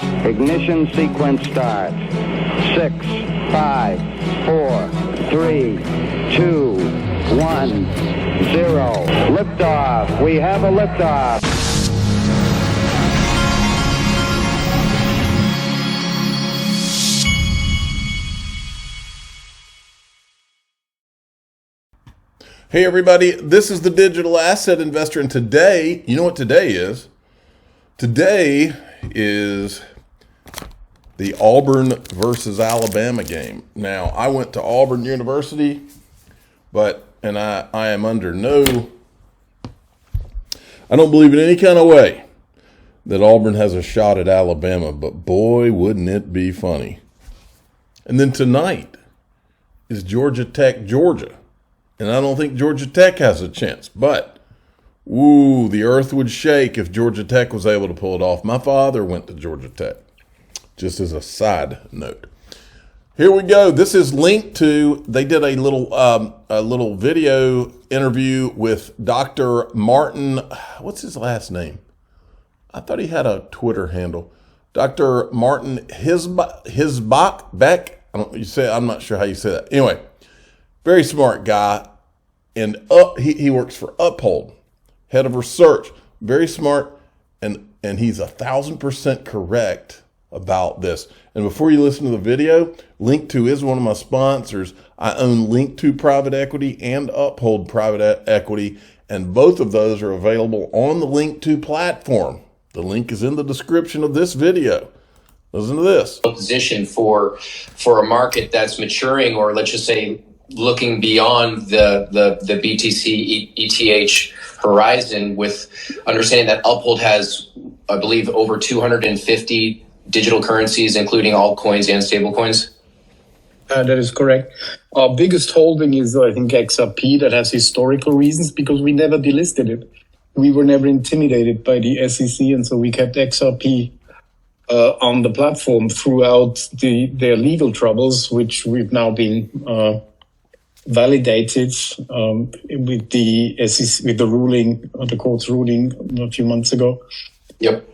Ignition sequence starts. 6, 5, 4, 3, 2, 1, 0. Liftoff. We have a liftoff. Hey everybody, this is the Digital Asset Investor, and today, you know what today is? Today is the Auburn versus Alabama game. Now, I went to Auburn University, and I am under I don't believe in any kind of way that Auburn has a shot at Alabama, but boy, wouldn't it be funny. And then tonight is Georgia Tech, Georgia. And I don't think Georgia Tech has a chance, but the earth would shake if Georgia Tech was able to pull it off. My father went to Georgia Tech, just as a side note. Here we go. This is linked to, they did a little video interview with Dr. Martin, what's his last name? I thought he had a Twitter handle. Dr. Martin Beck. I'm not sure how you say that. Anyway, very smart guy, and he works for Uphold, head of research. Very smart, and he's 1,000% correct about this. And before you listen to the video, Link2 is one of my sponsors. I own Link2 Private Equity and Uphold Private Equity, and both of those are available on the Link2 platform. The link is in the description of this video. Listen to this. Position for a market that's maturing, or let's just say looking beyond the BTC ETH horizon, with understanding that Uphold has, I believe, over 250 digital currencies, including altcoins and stablecoins. That is correct. Our biggest holding is, I think, XRP. That has historical reasons because we never delisted it. We were never intimidated by the SEC, and so we kept XRP on the platform throughout their legal troubles, which we've now been validated with the SEC, with the ruling, the court's ruling a few months ago. Yep.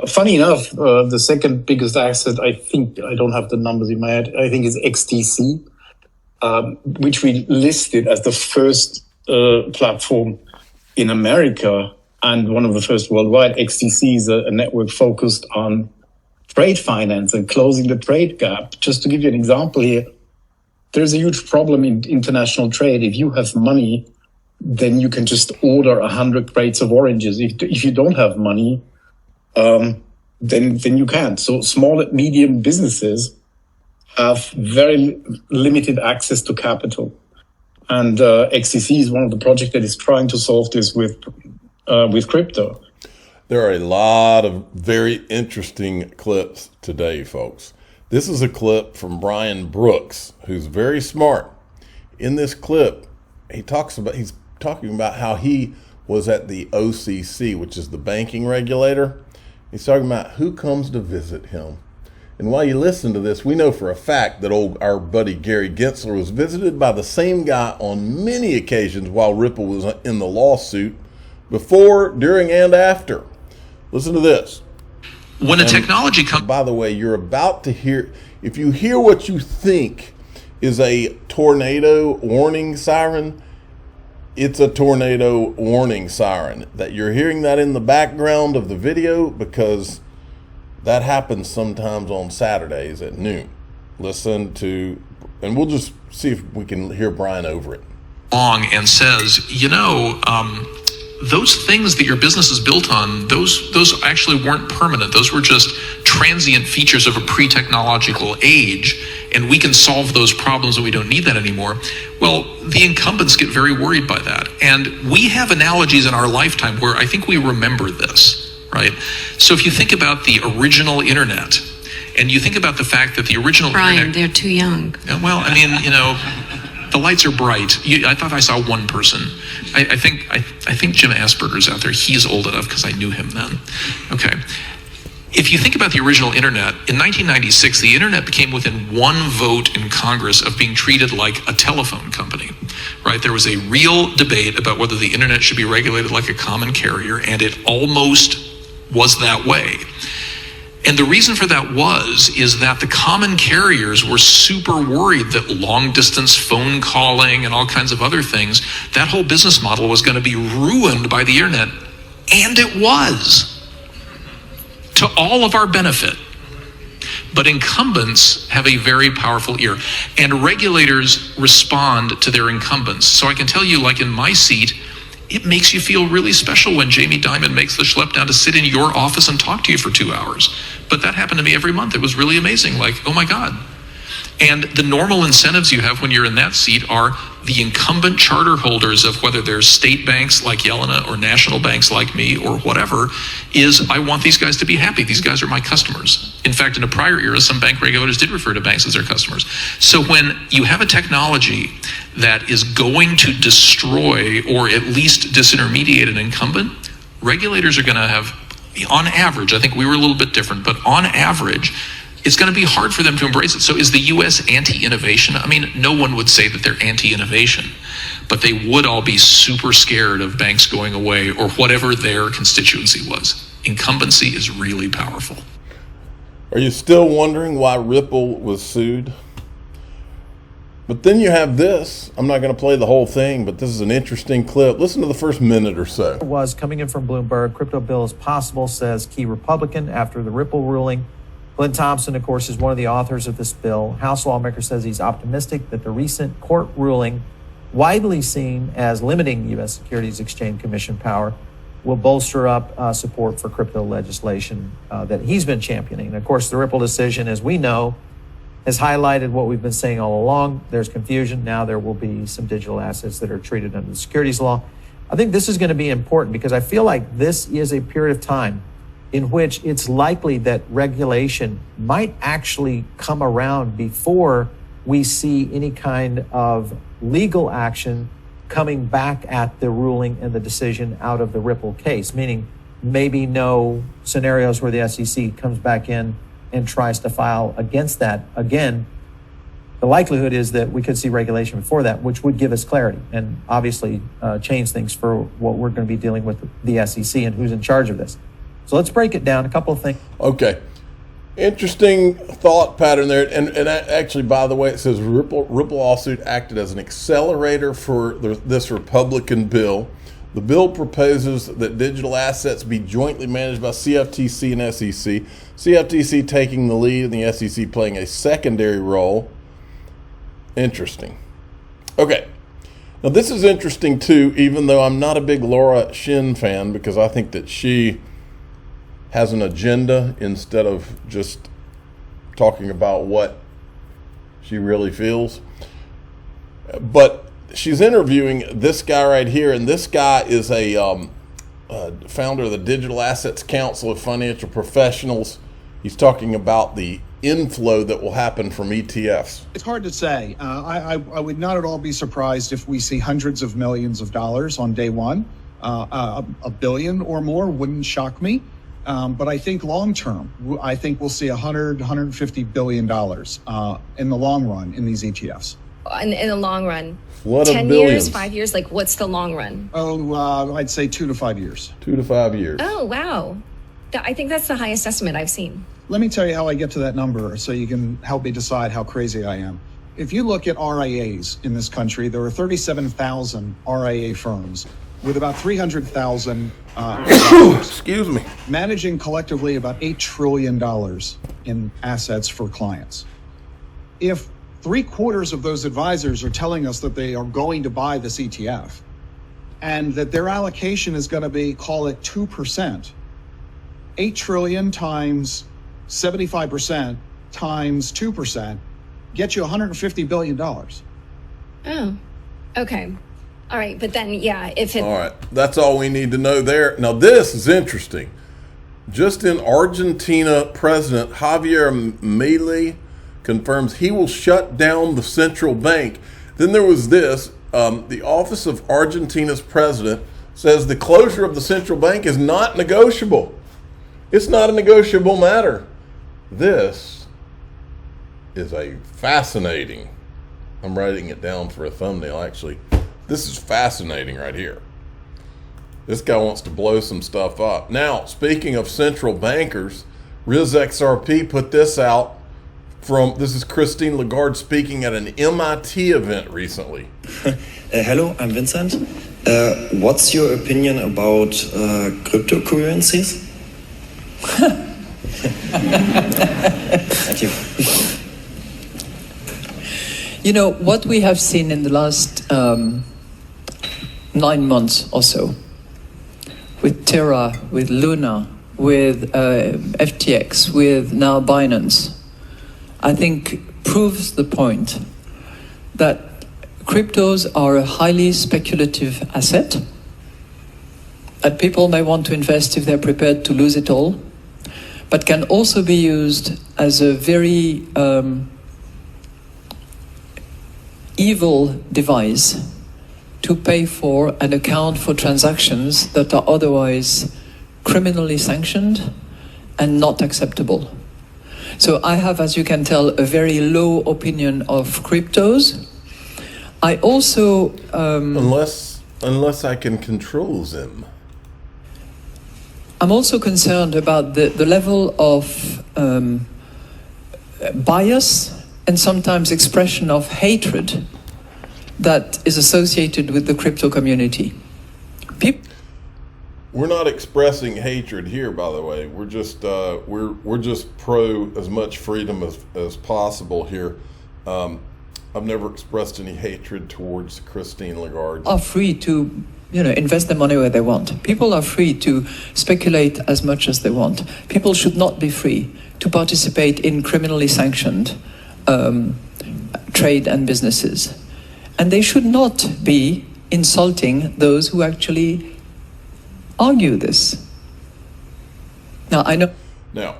Funny enough, the second biggest asset, I think, I don't have the numbers in my head, I think is XTC, which we listed as the first platform in America and one of the first worldwide. XTC is a network focused on trade finance and closing the trade gap. Just to give you an example here, there's a huge problem in international trade. If you have money, then you can just order 100 crates of oranges. If you don't have money, then you can't. So small and medium businesses have very limited access to capital. And XTC is one of the projects that is trying to solve this with crypto. There are a lot of very interesting clips today, folks. This is a clip from Brian Brooks, who's very smart. In this clip, he's talking about how he was at the OCC, which is the banking regulator. He's talking about who comes to visit him. And while you listen to this, we know for a fact that our buddy Gary Gensler was visited by the same guy on many occasions while Ripple was in the lawsuit, before, during, and after. Listen to this. When a technology comes... By the way, you're about to hear, if you hear what you think is a tornado warning siren, it's a tornado warning siren. That you're hearing that in the background of the video because that happens sometimes on Saturdays at noon. Listen to, and we'll just see if we can hear Brian over it. And says, those things that your business is built on, those actually weren't permanent. Those were just transient features of a pre-technological age, and we can solve those problems and we don't need that anymore. Well, the incumbents get very worried by that. And we have analogies in our lifetime where I think we remember this, right? So if you think about the original internet, and you think about the fact that the original Brian, they're too young. Well, I mean, the lights are bright. I thought I saw one person. I think Jim Asperger's out there. He's old enough because I knew him then. Okay. If you think about the original internet, in 1996, the internet became within one vote in Congress of being treated like a telephone company, right? There was a real debate about whether the internet should be regulated like a common carrier, and it almost was that way. And the reason for that is that the common carriers were super worried that long distance phone calling and all kinds of other things, that whole business model was going to be ruined by the internet. And it was, to all of our benefit. But incumbents have a very powerful ear, and regulators respond to their incumbents. So I can tell you, like in my seat, it makes you feel really special when Jamie Dimon makes the schlep down to sit in your office and talk to you for 2 hours. But that happened to me every month. It was really amazing. Like, oh my God. And the normal incentives you have when you're in that seat are the incumbent charter holders of whether they're state banks like Yelena or national banks like me or whatever, is I want these guys to be happy. These guys are my customers. In fact, in a prior era, some bank regulators did refer to banks as their customers. So when you have a technology that is going to destroy or at least disintermediate an incumbent, regulators are going to have, on average, I think we were a little bit different, but on average, it's going to be hard for them to embrace it. So is the US anti-innovation? I mean, no one would say that they're anti-innovation, but they would all be super scared of banks going away or whatever their constituency was. Incumbency is really powerful. Are you still wondering why Ripple was sued? But then you have this. I'm not going to play the whole thing, but this is an interesting clip. Listen to the first minute or so. Was coming in from Bloomberg. Crypto bill is possible, says key Republican after the Ripple ruling. Glenn Thompson, of course, is one of the authors of this bill. House lawmaker says he's optimistic that the recent court ruling, widely seen as limiting the U.S. Securities Exchange Commission power, will bolster up support for crypto legislation that he's been championing. And of course, the Ripple decision, as we know, has highlighted what we've been saying all along. There's confusion. Now there will be some digital assets that are treated under the securities law. I think this is going to be important because I feel like this is a period of time in which it's likely that regulation might actually come around before we see any kind of legal action coming back at the ruling and the decision out of the Ripple case, meaning maybe no scenarios where the SEC comes back in and tries to file against that. Again, the likelihood is that we could see regulation before that, which would give us clarity and obviously change things for what we're going to be dealing with the SEC and who's in charge of this. So let's break it down. A couple of things. Okay. Interesting thought pattern there. And actually, by the way, it says Ripple lawsuit acted as an accelerator for this Republican bill. The bill proposes that digital assets be jointly managed by CFTC and SEC. CFTC taking the lead and the SEC playing a secondary role. Interesting. Okay. Now, this is interesting, too, even though I'm not a big Laura Shin fan because I think that she has an agenda instead of just talking about what she really feels. But she's interviewing this guy right here, and this guy is a founder of the Digital Assets Council of Financial Professionals. He's talking about the inflow that will happen from ETFs. It's hard to say. I would not at all be surprised if we see hundreds of millions of dollars on day one. A billion or more wouldn't shock me. But I think long term, I think we'll see $150 billion in the long run in these ETFs. In the long run, What 10 billions? years, 5 years, like what's the long run? I'd say 2 to 5 years. 2 to 5 years. Oh, wow. I think that's the highest estimate I've seen. Let me tell you how I get to that number so you can help me decide how crazy I am. If you look at RIAs in this country, there are 37,000 RIA firms with about 300,000 Excuse me. managing collectively about $8 trillion in assets for clients. If 3/4 of those advisors are telling us that they are going to buy this ETF and that their allocation is going to be, call it 2%, 8 trillion times 75% times 2% gets you $150 billion. Oh, okay. All right. But then, yeah, if it. All right. That's all we need to know there. Now, this is interesting. Just in Argentina, President Javier Milei confirms he will shut down the central bank. Then there was this. The Office of Argentina's president says the closure of the central bank is not negotiable. It's not a negotiable matter. This is a fascinating. I'm writing it down for a thumbnail, actually. This is fascinating right here. This guy wants to blow some stuff up. Now, speaking of central bankers, Riz XRP put this out this is Christine Lagarde speaking at an MIT event recently. Hello, I'm Vincent. What's your opinion about cryptocurrencies? Thank you. You know, what we have seen in the last 9 months or so, with Terra, with Luna, with FTX, with now Binance, I think proves the point that cryptos are a highly speculative asset, that people may want to invest if they're prepared to lose it all, but can also be used as a very evil device to pay for and account for transactions that are otherwise criminally sanctioned and not acceptable. So I have, as you can tell, a very low opinion of cryptos. I also... Unless I can control them. I'm also concerned about the level of bias and sometimes expression of hatred that is associated with the crypto community. We're not expressing hatred here, by the way. We're just we're just pro as much freedom as possible here. I've never expressed any hatred towards Christine Lagarde. Are free to, invest their money where they want. People are free to speculate as much as they want. People should not be free to participate in criminally sanctioned trade and businesses. And they should not be insulting those who actually argue this. Now, I know... Now,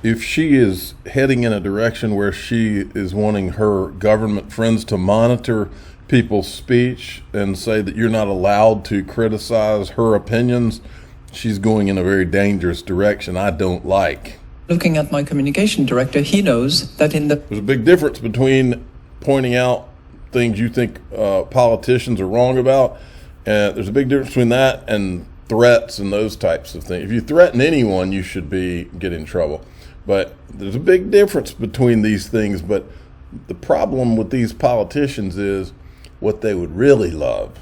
if she is heading in a direction where she is wanting her government friends to monitor people's speech and say that you're not allowed to criticize her opinions, she's going in a very dangerous direction I don't like. Looking at my communication director, he knows that There's a big difference between pointing out things you think politicians are wrong about. There's a big difference between that and threats and those types of things. If you threaten anyone, you should get in trouble. But there's a big difference between these things. But the problem with these politicians is what they would really love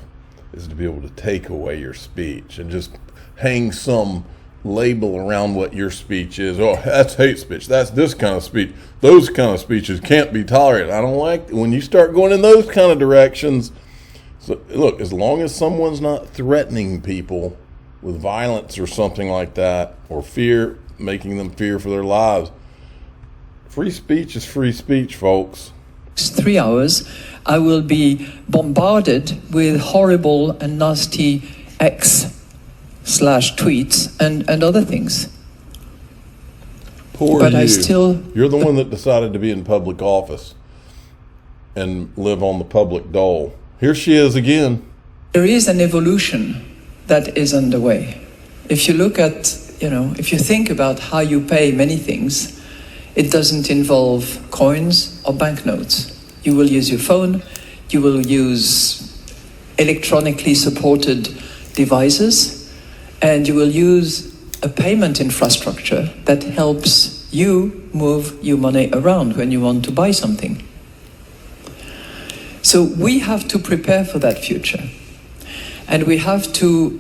is to be able to take away your speech and just hang some label around what your speech is. Oh, that's hate speech. That's this kind of speech. Those kind of speeches can't be tolerated. I don't like when you start going in those kind of directions. So look, as long as someone's not threatening people with violence or something like that, or fear, making them fear for their lives, free speech is free speech, folks. 3 hours, I will be bombarded with horrible and nasty X/tweets and other things. Poor but you. You're the one that decided to be in public office and live on the public dole. Here she is again. There is an evolution that is underway. If you look at, if you think about how you pay many things, it doesn't involve coins or banknotes. You will use your phone, you will use electronically supported devices, and you will use a payment infrastructure that helps you move your money around when you want to buy something. So we have to prepare for that future. And we have to,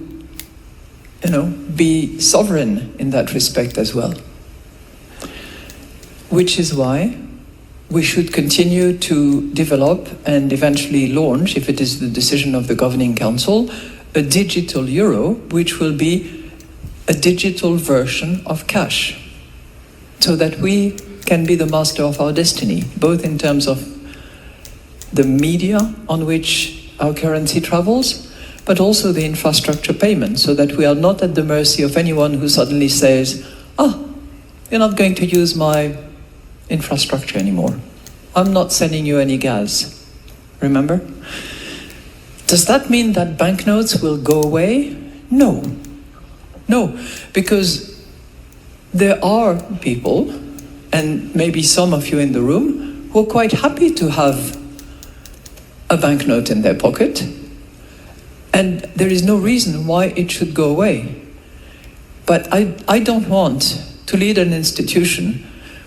be sovereign in that respect as well. Which is why we should continue to develop and eventually launch, if it is the decision of the Governing Council, a digital euro, which will be a digital version of cash, so that we can be the master of our destiny, both in terms of the media on which our currency travels, but also the infrastructure payment, so that we are not at the mercy of anyone who suddenly says, you're not going to use my infrastructure anymore. I'm not sending you any gas. Remember? Does that mean that banknotes will go away? No. No, because there are people, and maybe some of you in the room, who are quite happy to have a banknote in their pocket, and there is no reason why it should go away. But I don't want to lead an institution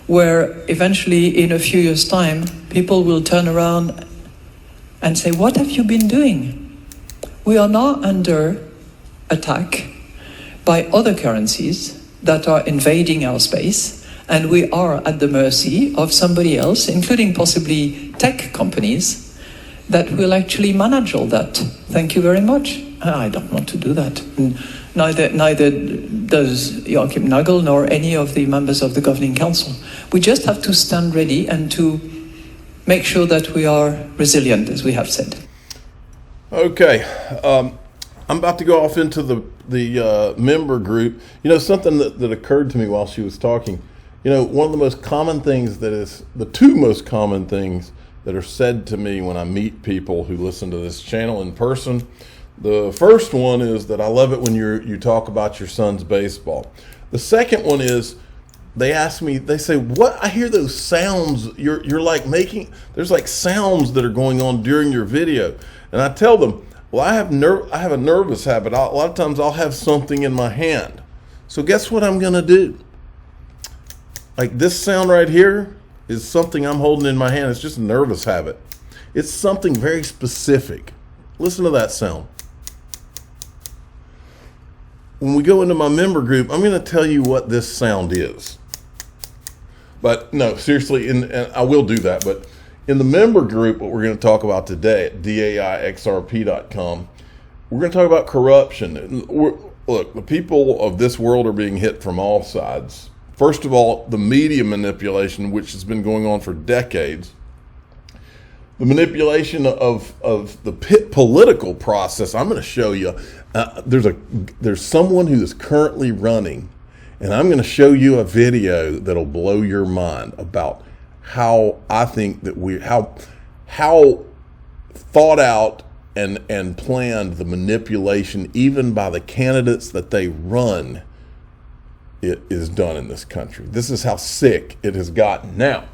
where eventually in a few years' time, people will turn around and say, what have you been doing? We are now under attack by other currencies that are invading our space, and we are at the mercy of somebody else, including possibly tech companies, that will actually manage all that. Thank you very much. I don't want to do that. Neither does Joachim Nagel nor any of the members of the Governing Council. We just have to stand ready and to make sure that we are resilient, as we have said. Okay, I'm about to go off into the member group. You know, something that occurred to me while she was talking. You know, one of the most common things the two most common things that are said to me when I meet people who listen to this channel in person. The first one is that I love it when you talk about your son's baseball. The second one is they ask me, they say, what? I hear those sounds you're like making, there's like sounds that are going on during your video. And I tell them, well, I have a nervous habit. A lot of times I'll have something in my hand. So guess what I'm gonna do? Like this sound right here is something I'm holding in my hand. It's just a nervous habit. It's something very specific. Listen to that sound. When we go into my member group, I'm going to tell you what this sound is. But no, seriously, and I will do that. But in the member group, what we're going to talk about today at daixrp.com, we're going to talk about corruption. Look, the people of this world are being hit from all sides. First of all, the media manipulation, which has been going on for decades. The manipulation of the political process. I'm going to show you. There's someone who is currently running, and I'm going to show you a video that'll blow your mind about how I think that how thought out and planned the manipulation, even by the candidates that they run, it is done in this country. This is how sick it has gotten. Now,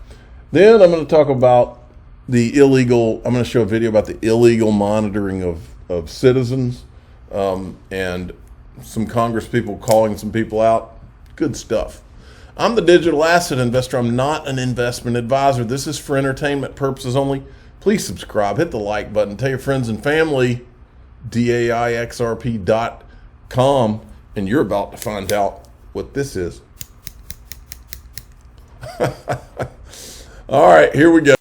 then I'm going to talk about the illegal. I'm going to show a video about the illegal monitoring of citizens. And some Congress people calling some people out. Good stuff. I'm the digital asset investor. I'm not an investment advisor. This is for entertainment purposes only. Please subscribe, hit the like button, tell your friends and family, daixrp.com, and you're about to find out what this is. All right, here we go.